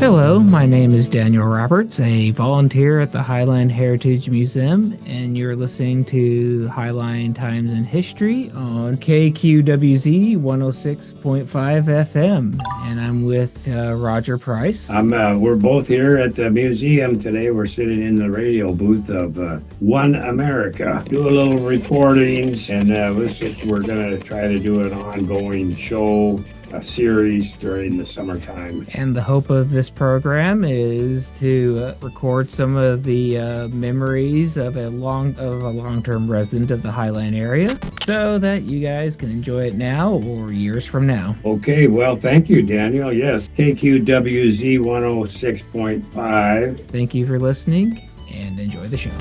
Hello, my name is Daniel Roberts, a volunteer at the Highline Heritage Museum, and you're listening to Highline Times in History on KQWZ 106.5 FM. And I'm with Roger Price. We're both here at the museum today. We're sitting in the radio booth of One America. Do a little recordings, and we're going to try to do an ongoing show, a series during the summertime. And the hope of this program is to record some of the memories of a long-term resident of the Highline area, so that you guys can enjoy it now or years from now. Okay, well, thank you, Daniel. Yes, KQWZ 106.5. Thank you for listening and enjoy the show.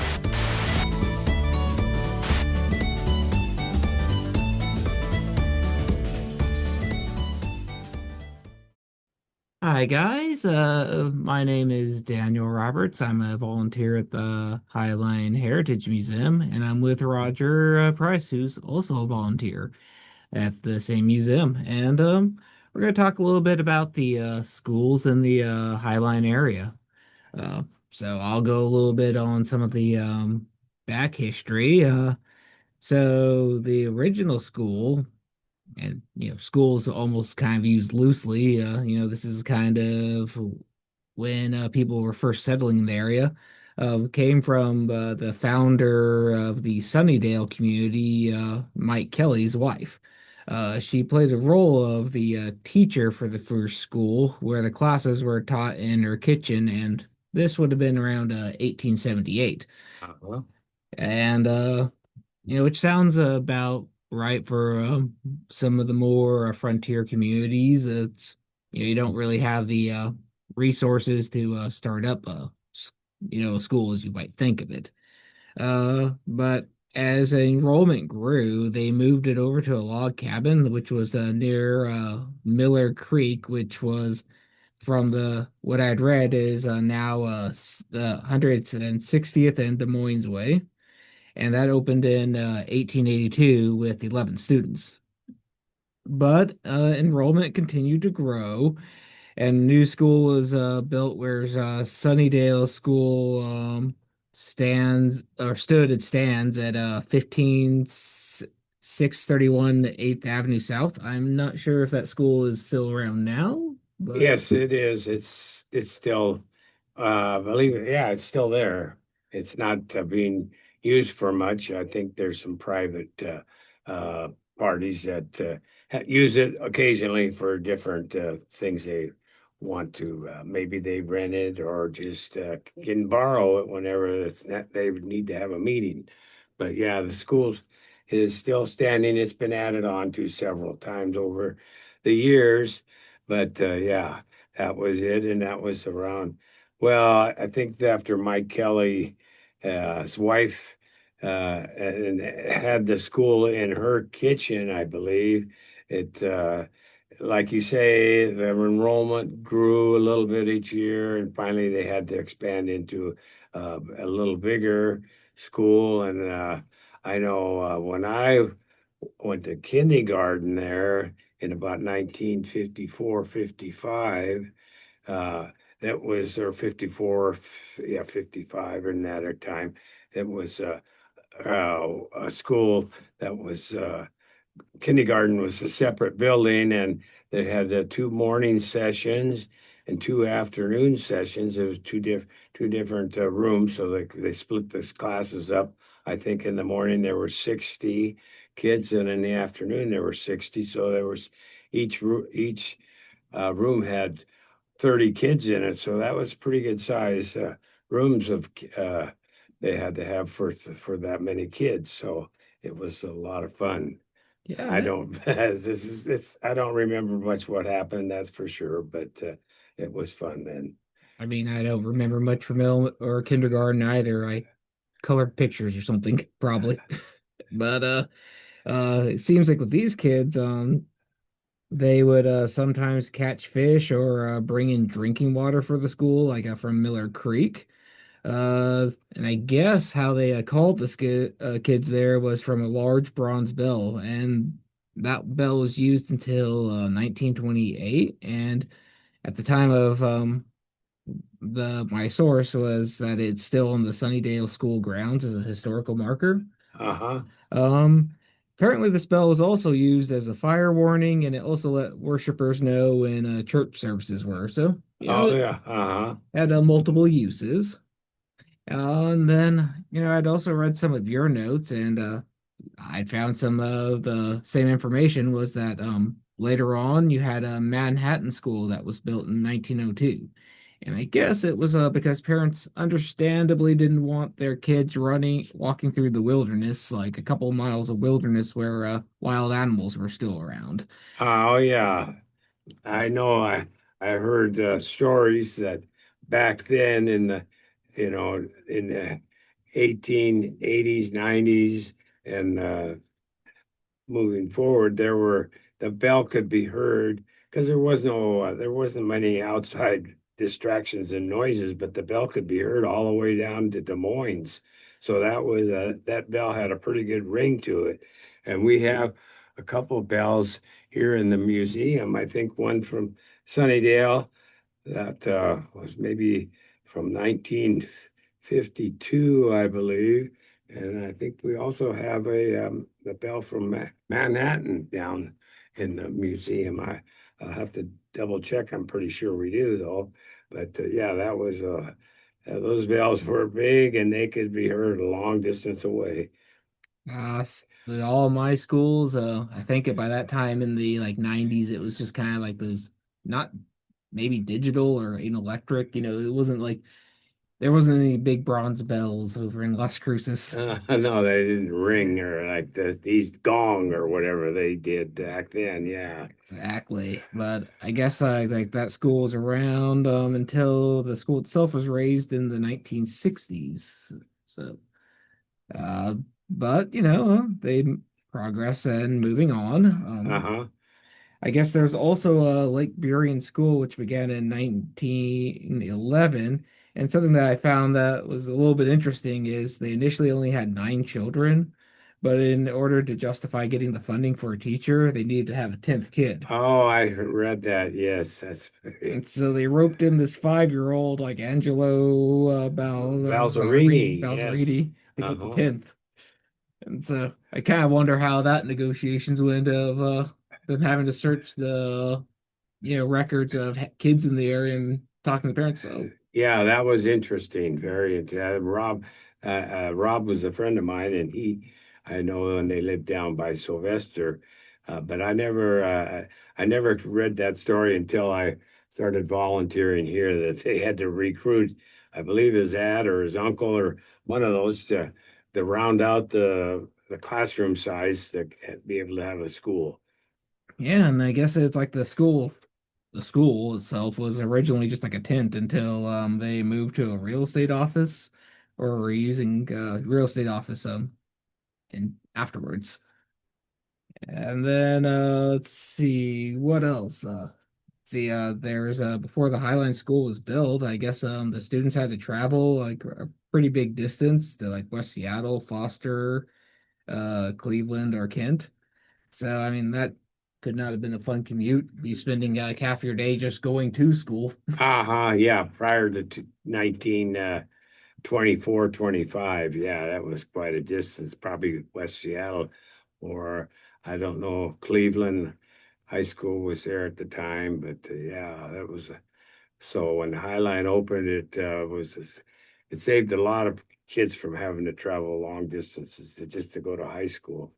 Hi guys, my name is Daniel Roberts. I'm a volunteer at the Highline Heritage Museum, and I'm with Roger Price, who's also a volunteer at the same museum. And we're going to talk a little bit about the schools in the Highline area. So I'll go a little bit on some of the back history. So the original school, and schools almost kind of used loosely. This is kind of when people were first settling in the area. Came from the founder of the Sunnydale community, Mike Kelly's wife. She played the role of the teacher for the first school, where the classes were taught in her kitchen, and this would have been around 1878. Uh-huh. And which sounds about right for some of the more frontier communities. It's you don't really have the resources to start up a school as you might think of it. But as enrollment grew, they moved it over to a log cabin, which was near Miller Creek, which was from the what I'd read is now the 160th and Des Moines Way, and that opened in 1882 with 11 students. But enrollment continued to grow, and a new school was built where Sunnydale School stands at 15631 8th Avenue South. I'm not sure if that school is still around now, but Yes, it is. It's still, believe it, yeah, it's still there. It's not being used for much. I think there's some private parties that use it occasionally for different things they want to. Maybe they rent it or just can borrow it whenever they would need to have a meeting. But yeah, the school is still standing. It's been added on to several times over the years. But yeah, that was it, and that was around. Well, I think after Mike Kelly, his wife, and had the school in her kitchen, I believe. It, like you say, the enrollment grew a little bit each year, and finally they had to expand into a little bigger school. And I know when I went to kindergarten there in about 1954, 55. That was, or 54, yeah, 55 in that time. It was a school that was kindergarten was a separate building, and they had two morning sessions and two afternoon sessions. It was two different rooms, so they split the classes up. I think in the morning there were 60 kids, and in the afternoon there were 60. So there was each room had 30 kids in it, so that was pretty good size rooms of they had to have for that many kids. So it was a lot of fun. yeah, I don't I don't remember much what happened, that's for sure, but it was fun then. I mean, I don't remember much from or kindergarten either. I colored pictures or something, probably. But it seems like with these kids, they would sometimes catch fish or bring in drinking water for the school, like from Miller Creek. And I guess how they called the kids there was from a large bronze bell, and that bell was used until 1928. And at the time of The my source was that it's still on the Sunnydale School grounds as a historical marker. Uh-huh. Um, Apparently this bell was also used as a fire warning, and it also let worshipers know when church services were. So, Oh it yeah. Uh-huh. had multiple uses. And then, I'd also read some of your notes, and I found some of the same information was that later on you had a Manhattan school that was built in 1902. And I guess it was because parents understandably didn't want their kids walking through the wilderness, like a couple miles of wilderness where wild animals were still around. Oh yeah. I know I heard stories that back then in the in the 1880s, 90s, and moving forward, the bell could be heard because there wasn't many outside distractions and noises, but the bell could be heard all the way down to Des Moines. So that bell had a pretty good ring to it, and we have a couple bells here in the museum. I think one from Sunnydale that was maybe from 1952, I believe. And I think we also have the bell from Manhattan down in the museum. I'll have to double check. I'm pretty sure we do though. But yeah, those bells were big and they could be heard a long distance away. With all my schools, I think by that time in the like 90s, it was just kind of like those, not maybe digital or electric. It wasn't like there wasn't any big bronze bells over in Las Cruces. No, they didn't ring or like these gong or whatever they did back then. Yeah. Exactly. But I guess like that school was around until the school itself was raised in the 1960s. So, uh, but they progress and moving on. Uh-huh. I guess there's also a Lake Burien School, which began in 1911. And something that I found that was a little bit interesting is they initially only had 9 children, but in order to justify getting the funding for a teacher, they needed to have a 10th kid. Oh, I read that. Yes, that's And so they roped in this 5-year-old like Angelo Balzerini. Yes. Balzerini to get the Uh-huh. 10th. And so I kind of wonder how that negotiations went of them having to search the records of kids in the area and talking to the parents. So Yeah, that was interesting. Very interesting. Rob was a friend of mine, and I know when they lived down by Sylvester, but I never read that story until I started volunteering here. That they had to recruit, I believe his dad or his uncle or one of those to round out the classroom size to be able to have a school. yeah, and I guess it's like the school itself was originally just like a tent until they moved to a real estate office or were using real estate office in afterwards. And then let's see what else. See, there's before the Highline School was built, I guess the students had to travel like a pretty big distance to like West Seattle, Foster, Cleveland, or Kent. So I mean that could not have been a fun commute. Be spending like half your day just going to school. Uh-huh, yeah, prior to 19 24, 25. Yeah, that was quite a distance, probably West Seattle, or I don't know, Cleveland High School was there at the time, but yeah, that was so when Highline opened, it saved a lot of kids from having to travel long distances just to go to high school.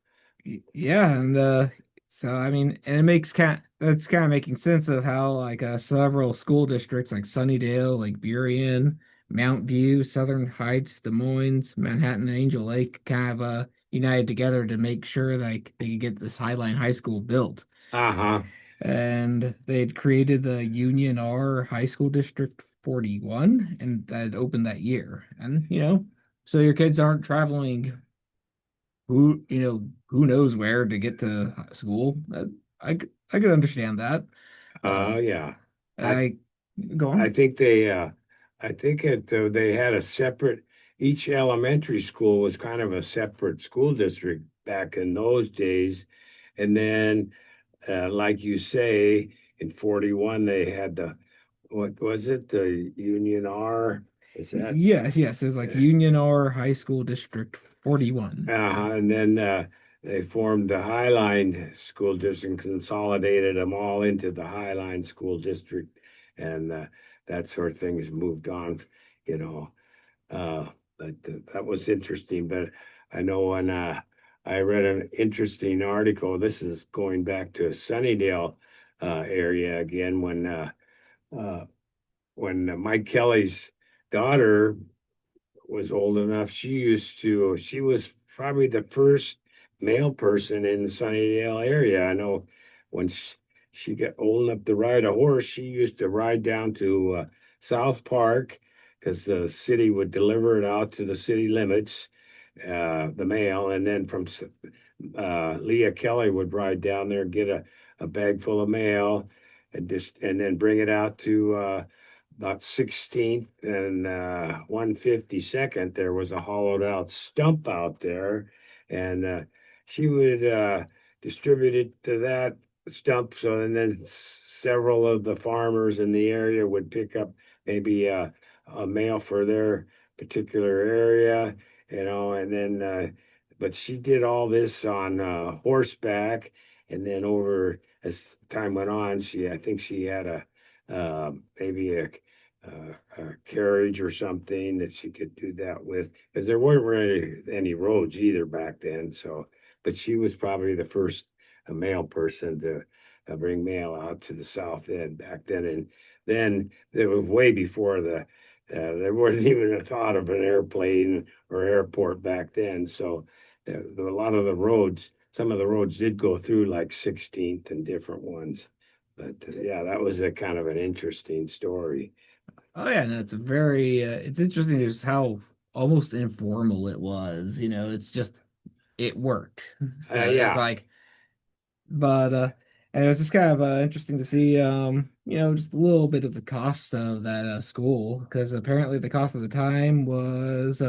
Yeah, and so I mean, and it makes that's kind of making sense of how like several school districts like Sunnydale, like Burien, Mount View, Southern Heights, Des Moines, Manhattan, and Angel Lake kind of united together to make sure like they could get this Highline High School built. Uh-huh. And they'd created the Union R High School District 41, and that opened that year. And so your kids aren't traveling who knows where to get to school. I could understand that. Uh, Yeah. I I Go I on. think I think they had a separate, each elementary school was kind of a separate school district back in those days. And then, like you say, in 41, they had what was it? The Union R? Is that? Yes, yes, it was like Union R High School District 41. And then they formed the Highline School District, consolidated them all into the Highline School District, and that sort of thing has moved on, you know. Uh, but that was interesting. But I know when I read an interesting article, this is going back to Sunnydale area again, uh, when Mike Kelly's daughter was old enough, she was probably the first male person in the Sunnydale area. I know when she got old enough to ride a horse, she used to ride down to South Park because the city would deliver it out to the city limits, the mail, and then from Leah Kelly would ride down there, get a bag full of mail, and then bring it out to about 16th and 152nd. There was a hollowed out stump out there, and she would distribute it to that stump. So, and then several of the farmers in the area would pick up maybe a mail for their particular area, and then but she did all this on horseback, and then over as time went on, I think she had maybe a carriage or something that she could do that with, because there weren't really any roads either back then. So, but she was probably the first male person to bring mail out to the South End back then, and then it was way before there wasn't even a thought of an airplane or airport back then. So a lot of the roads, some of the roads did go through like 16th and different ones. But yeah, that was a kind of an interesting story. Oh yeah, no, it's a very it's interesting just how almost informal it was, it's just it worked. So it's Yeah. like but and it was just kind of interesting to see just a little bit of the cost of that school because apparently the cost of the time was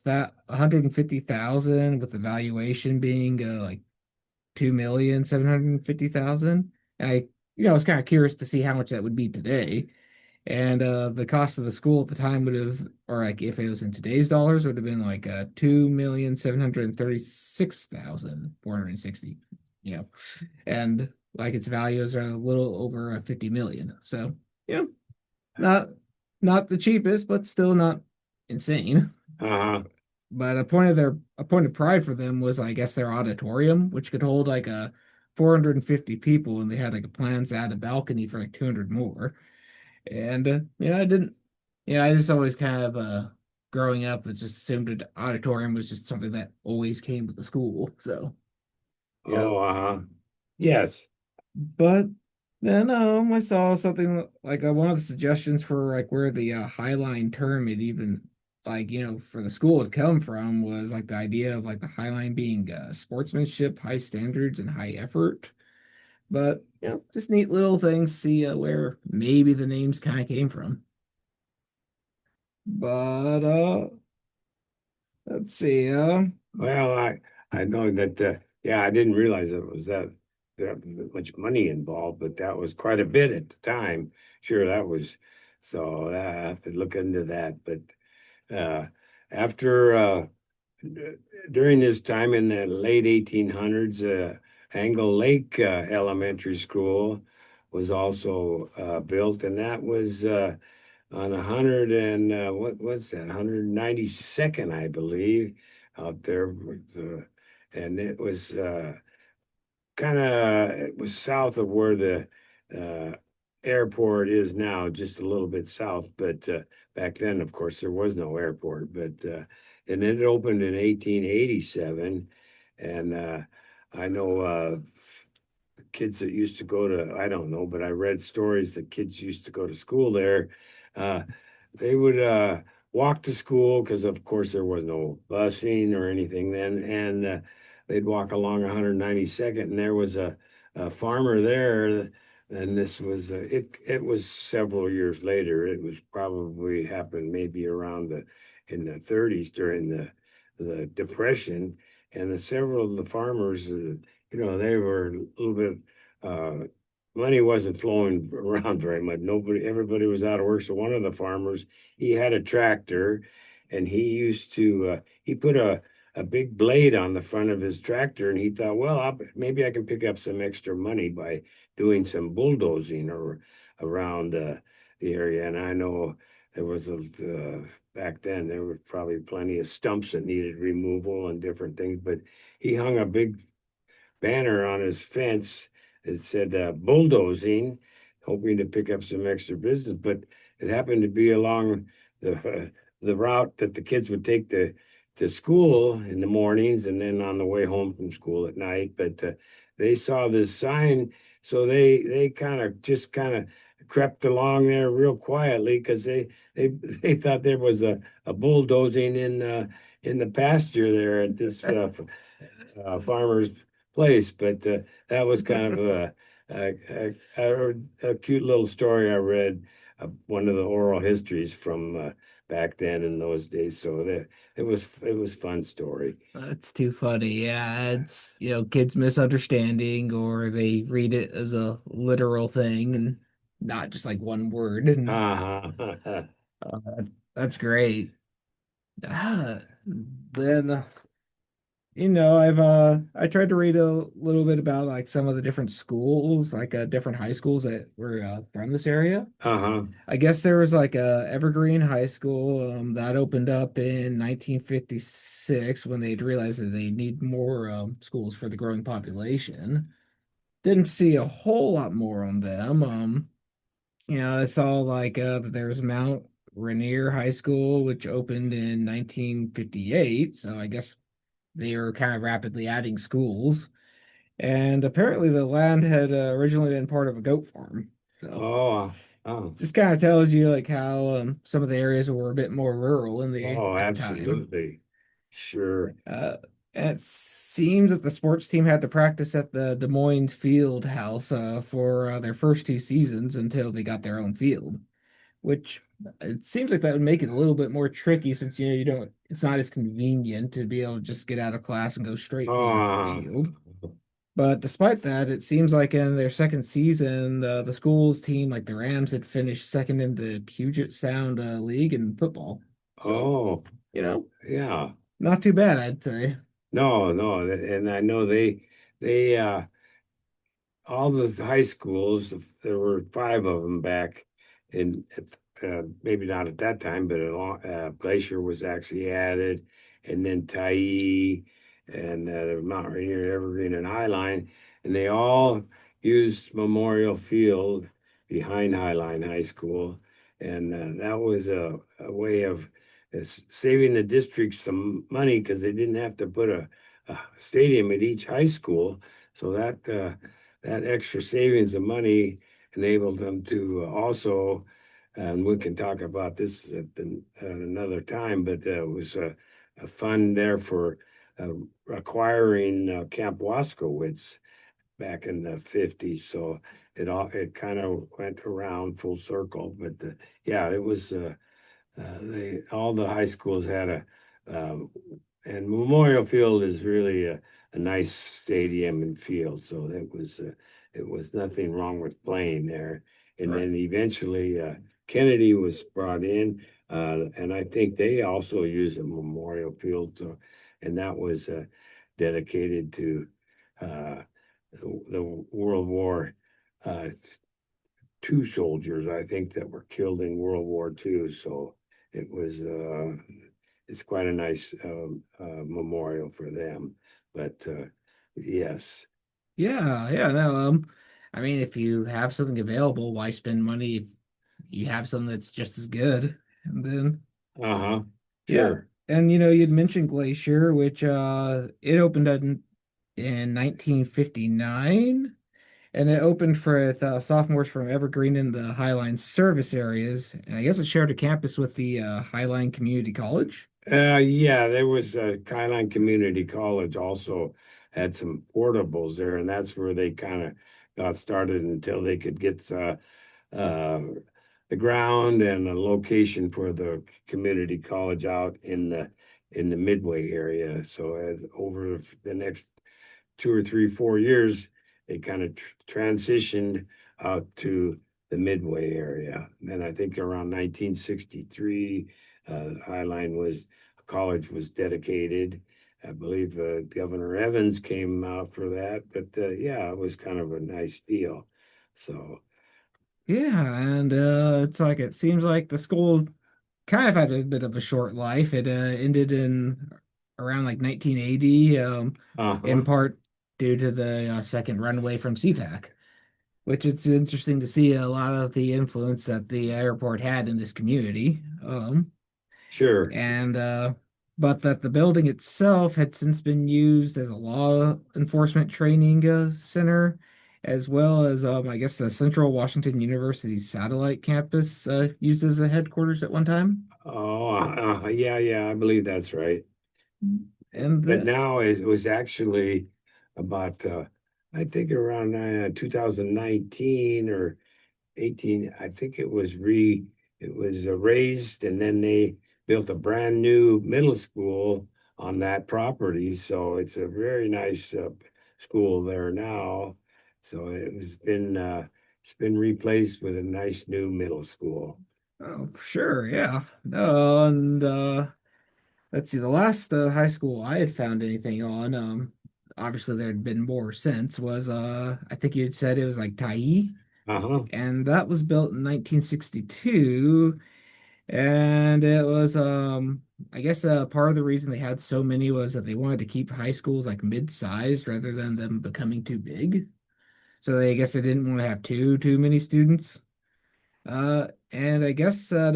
that 150,000 with the valuation being like 2,750,000. I was kind of curious to see how much that would be today. And the cost of the school at the time would have, or like if it was in today's dollars, would have been like 2,736,460. You know, and like its values are a little over 50 million. So yeah, not not the cheapest, but still not insane. Uh-huh. But a point of pride for them was, I guess, their auditorium, which could hold like a 450 people, and they had like plans to add a balcony for like 200 more. And I didn't, I just always kind of growing up, it just assumed an auditorium was just something that always came with the school. So yeah, Oh, uh-huh. Yes. but then I saw something like one of the suggestions for like where the Highline term it even like for the school had come from was like the idea of like the Highline being sportsmanship, high standards, and high effort. But just neat little things. See where maybe the names kind of came from. But let's see. Well, I know that yeah, I didn't realize it was that much money involved, but that was quite a bit at the time. Sure, that was so I have to look into that. But uh after during this time in the late 1800s, Angle Lake Elementary School was also built, and that was on 100 and what was that, 192nd, I believe, out there with, and it was it was south of where the uh, airport is now, just a little bit south. But back then, of course, there was no airport. But and it opened in 1887, and I know kids that used to go to, I don't know, but I read stories that kids used to go to school there. Uh, they would walk to school because, of course, there was no busing or anything then, and they'd walk along 192nd, and there was a farmer there. And this was it. It was several years later. It was probably happened maybe around the in the 30s during the Depression, and several of the farmers, they were a little bit money wasn't flowing around very much. Everybody was out of work. So one of the farmers, he had a tractor, and he put a big blade on the front of his tractor, and he thought, well, maybe I can pick up some extra money by doing some bulldozing or around the area. And I know there was back then there were probably plenty of stumps that needed removal and different things, but he hung a big banner on his fence that said bulldozing, hoping to pick up some extra business. But it happened to be along the route that the kids would take to school in the mornings and then on the way home from school at night. But they saw this sign, so they kind of crept along there real quietly because they they thought there was a bulldozing in the pasture there at this farmer's place. But that was kind of a cute little story I read, one of the oral histories from back then in those days. So that it was fun story. That's too funny. Yeah, it's, kids misunderstanding or they read it as a literal thing and not just like one word. And Uh-huh. that's great. Then I tried to read a little bit about like some of the different schools, like different high schools that were from this area. Uh-huh. I guess there was like a Evergreen High School that opened up in 1956 when they'd realized that they need more schools for the growing population. Didn't see a whole lot more on them. I saw like that there's Mount Rainier High School, which opened in 1958. So I guess they were kind of rapidly adding schools. And apparently the land had originally been part of a goat farm. So Oh, oh, just kind of tells you like how some of the areas were a bit more rural oh, at the time. absolutely. Sure. Uh, and it seems that the sports team had to practice at the Des Moines Field House for their first two seasons until they got their own field, which it seems like that would make it a little bit more tricky since you don't it's not as convenient to be able to just get out of class and go straight to your Oh, field. But despite that, it seems like in their second season, the school's team, like the Rams, had finished second in the Puget Sound League in football. So, oh, you know, yeah. not too bad, I'd say. No, no, and I know they all the high schools, there were five of them back in, maybe not at that time, but Glacier was actually added, and then Tyee and Mount Rainier, Evergreen, and Highline, and they all used Memorial Field behind Highline High School, and that was a way of saving the district some money because they didn't have to put a stadium at each high school, so that extra savings of money enabled them to also, and we can talk about this at another time, but it was a fund there for uh, acquiring Camp Waskowitz back in the 50s. So it kind of went around full circle. But yeah, it was they all the high schools had um, and Memorial Field is really a nice stadium and field, so it was nothing wrong with playing there. And Right. then eventually Kennedy was brought in, and I think they also use a Memorial Field, so, and that was dedicated to uh, the World War uh, II soldiers, I think, that were killed in World War II. So it was it's quite a nice memorial for them. But yes, Yeah, yeah, no, I mean, if you have something available, why spend money if you have something that's just as good? And then, uh-huh, yeah, sure. and you'd mentioned Glacier, which it opened in 1959. And it opened for sophomores from Evergreen in the Highline service areas. And I guess it shared a campus with the Highline Community College. Yeah, there was Highline Community College also had some portables there, and that's where they kind of got started until they could get uh, the ground and a location for the community college out in the Midway area. So over the next 2 or 3, 4 years, they kind of transitioned out to the Midway area. And I think around 1963, Highline was college was dedicated. I believe Governor Evans came out for that, but yeah, it was kind of a nice deal. So, Yeah, and it's like it seems like the school kind of had a bit of a short life. It ended in around like 1980, in uh-huh, part due to the second runaway from SeaTac, which it's interesting to see a lot of the influence that the airport had in this community. sure. And but that the building itself had since been used as a law enforcement training center, as well as I guess the Central Washington University satellite campus used as a headquarters at one time. Oh, yeah, yeah, I believe that's right. And But now it was actually about, I think around 2019 or 18, I think it was raised and then they built a brand new middle school on that property. So it's a very nice school there now. So it's been replaced with a nice new middle school. oh, sure, yeah. And let's see, the last high school I had found anything on, obviously there had been more since, was I think you had said it was like Tai. Uh-huh. And that was built in 1962. And it was I guess part of the reason they had so many was that they wanted to keep high schools like mid-sized rather than them becoming too big. So I guess they didn't want to have too many students. And I guess that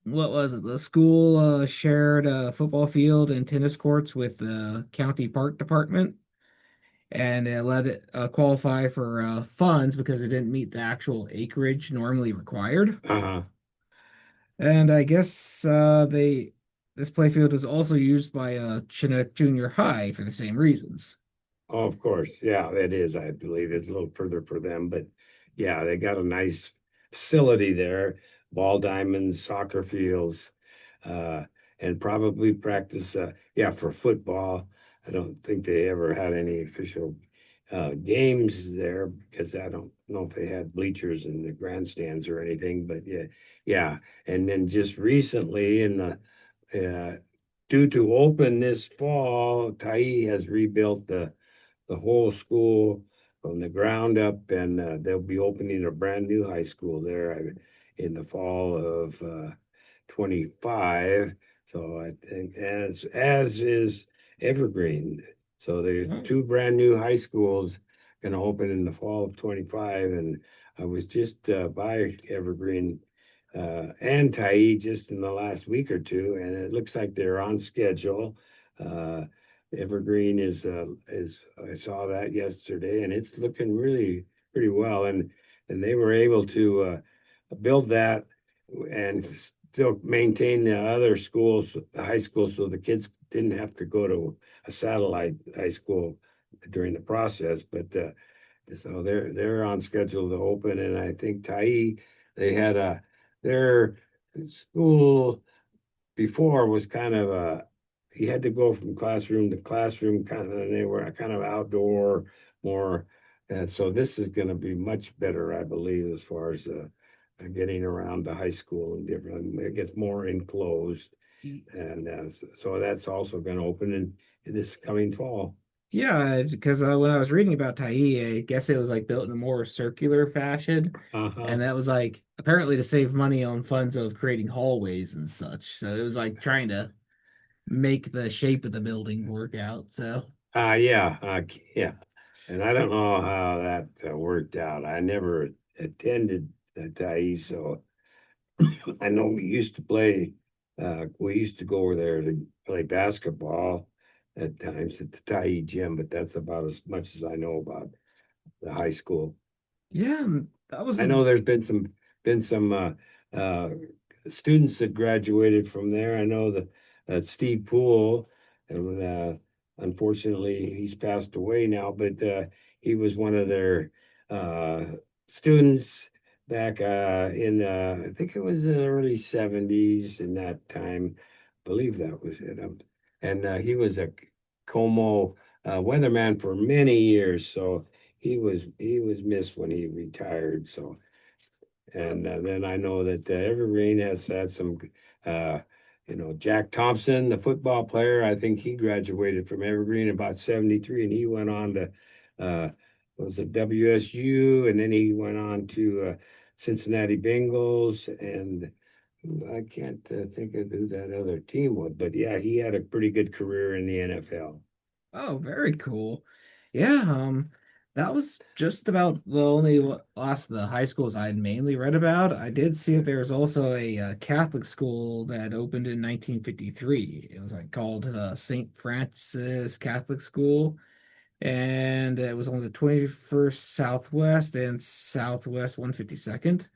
what was it? The school shared a football field and tennis courts with the county park department, and it let it qualify for funds because it didn't meet the actual acreage normally required. Uh-huh. And I guess they this playfield was also used by Chinook Junior High for the same reasons. Oh, of course. Yeah, that is, I believe it's a little further for them, but yeah, they got a nice facility there, ball diamonds, soccer fields, uh, and probably practice, yeah, for football. I don't think they ever had any official games there because I don't know if they had bleachers in the grandstands or anything, but yeah, yeah. And then just recently in uh, due to open this fall, Tai has rebuilt the whole school from the ground up, and they'll be opening a brand new high school there in the fall of 25. So I think as is Evergreen. So there's Oh, two brand new high schools going to open in the fall of 25, and I was just by Evergreen and Tai just in the last week or two, and it looks like they're on schedule. Uh, Evergreen is I saw that yesterday, and it's looking really pretty well. And they were able to build that and still maintain the other schools, the high school, so the kids didn't have to go to a satellite high school during the process. But so they're on schedule to open, and I think Tai they had a their school before was kind of a you had to go from classroom to classroom kind of and they were kind of outdoor more and so this is going to be much better I believe as far as getting around the high school and different it gets more enclosed and so that's also going to open in this coming fall. yeah, because when I was reading about Tai, I guess it was like built in a more circular fashion, Uh-huh. and that was like apparently to save money on funds of creating hallways and such. So it was like trying to make the shape of the building work out. So Yeah, yeah. And I don't know how that worked out. I never attended Tai, so I know we used to go over there to play basketball at times at the Tai gym, but that's about as much as I know about the high school. yeah, that was I know there's been some uh, students that graduated from there. I know that Steve Poole, and unfortunately he's passed away now, but he was one of their uh, students back in I think it was the early 70s in that time. I believe that was it. And he was a Como weatherman for many years, so he was missed when he retired. So and then I know that Evergreen has had some, uh, Jack Thompson, the football player. I think he graduated from Evergreen about 73, and he went on to, uh, was it WSU, and then he went on to Cincinnati Bengals, and I can't think of who that other team was, but yeah, he had a pretty good career in the NFL. Oh, very cool. Yeah, that was just about the only last of the high schools I had mainly read about. I did see that there was also a, Catholic school that opened in 1953. It was like called St. Francis Catholic School, and it was on the 21st Southwest and Southwest 152nd.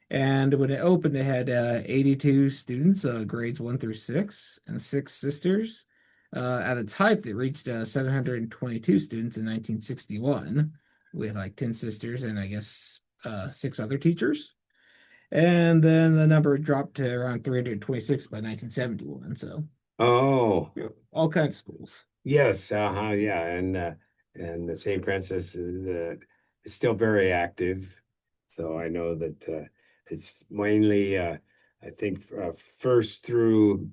And when it opened, it had 82 students, grades 1 through 6, and six sisters. At its height, it reached 722 students in 1961, with like 10 sisters and I guess six other teachers. And then the number dropped to around 326 by 1971. So, Oh. yeah, all kinds of schools. Yes, yeah, and the St. Francis is still very active. So I know that it's mainly I think first through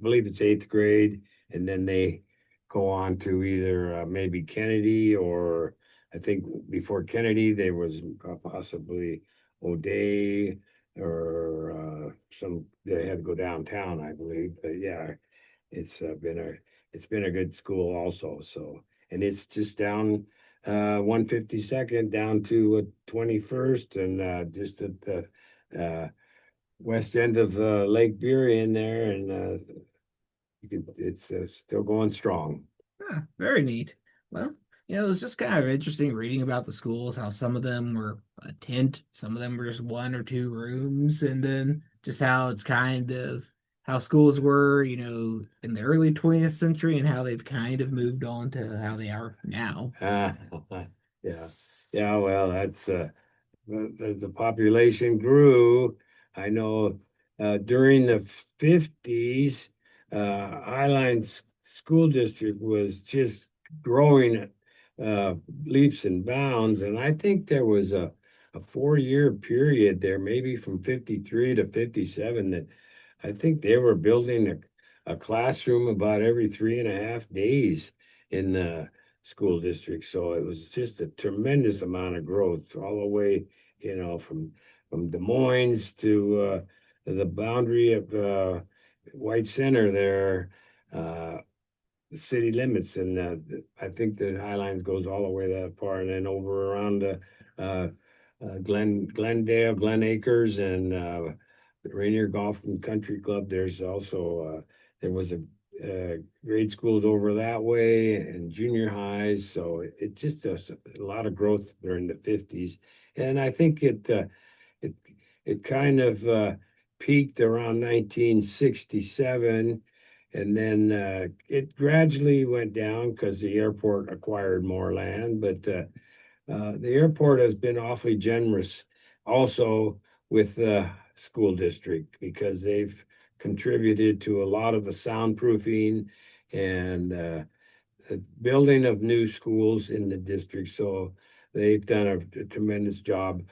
believe it's eighth grade, and then they go on to either maybe Kennedy, or I think before Kennedy there was possibly O'Day, or some they had to go downtown, I believe. But yeah, it's been a good school also. So, and it's just down 152nd down to 21st, and just at the west end of Lake Bury in there, and it's still going strong. Ah, very neat. Well, it was just kind of interesting reading about the schools, how some of them were a tent, some of them were just one or two rooms, and then just how it's kind of how schools were, in the early 20th century and how they've kind of moved on to how they are now. Uh, yeah, yeah. Well, that's the population grew. I know during the 50s, Highline School District was just growing leaps and bounds. And I think there was a 4-year period there, maybe from 53 to 57, that I think they were building a classroom about every 3.5 days in the school district. So it was just a tremendous amount of growth all the way, from Des Moines to the boundary of White Center there, uh, the city limits, and I think the Highlines goes all the way that far, and then over around uh, Glendale, Glen Acres, and Rainier Golf and Country Club. There's also there was grade schools over that way and junior highs. So it just a lot of growth during the 50s, and I think it it kind of peaked around 1967, and then it gradually went down because the airport acquired more land. But the airport has been awfully generous also with the school district, because they've contributed to a lot of the soundproofing and the building of new schools in the district. So they've done a tremendous job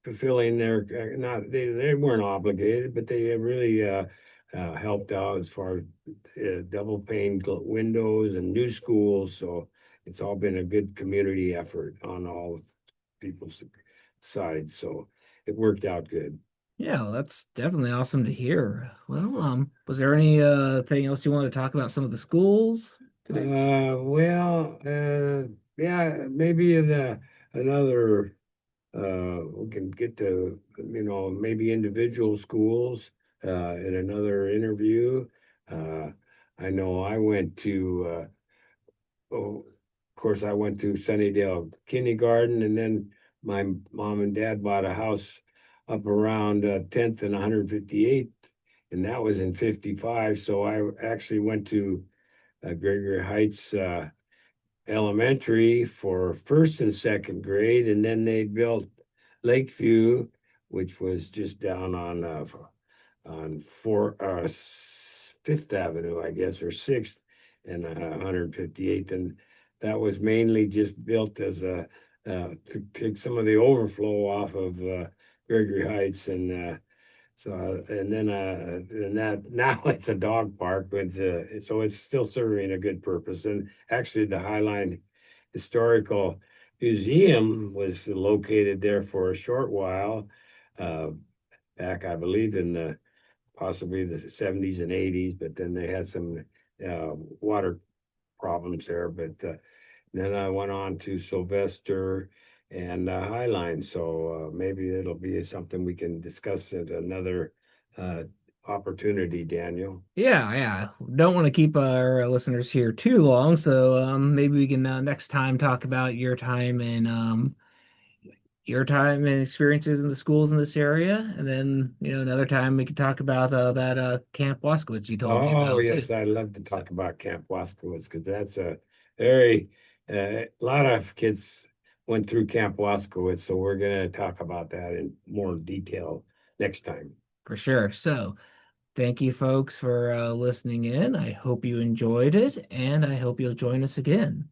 fulfilling their not they weren't obligated, but they really helped out as far as double pane windows and new schools. So it's all been a good community effort on all people's sides. So it worked out good. Yeah, well, that's definitely awesome to hear. Well, was there any thing else you wanted to talk about some of the schools today? Well, yeah, maybe in another we can get to, maybe individual schools in another interview. Uh, I know I went to, oh, of course, I went to Sunnydale Kindergarten, and then my mom and dad bought a house up around 10th and 158th, and that was in 55. So I actually went to Gregory Heights Elementary for first and second grade, and then they built Lakeview, which was just down on Fifth Avenue, I guess, or Sixth and 158th, and that was mainly just built as a to take some of the overflow off of Gregory Heights and that now it's a dog park, but so it's still serving a good purpose. And actually, the Highline Historical Museum was located there for a short while, uh, back, I believe, in the possibly the 70s and 80s, but then they had some water problems there. But then I went on to Sylvester and Highline. So maybe it'll be something we can discuss at another uh, opportunity, Daniel. Yeah, yeah. Don't want to keep our listeners here too long, so maybe we can next time talk about your time and experiences in the schools in this area, and then another time we could talk about that Camp Waskowitz you told me Oh, about too. yes, I'd love to So talk about Camp Waskowitz because that's a very, a lot of kids went through Camp Waskowitz. So we're going to talk about that in more detail next time. for sure. So thank you, folks, for listening in. I hope you enjoyed it, and I hope you'll join us again.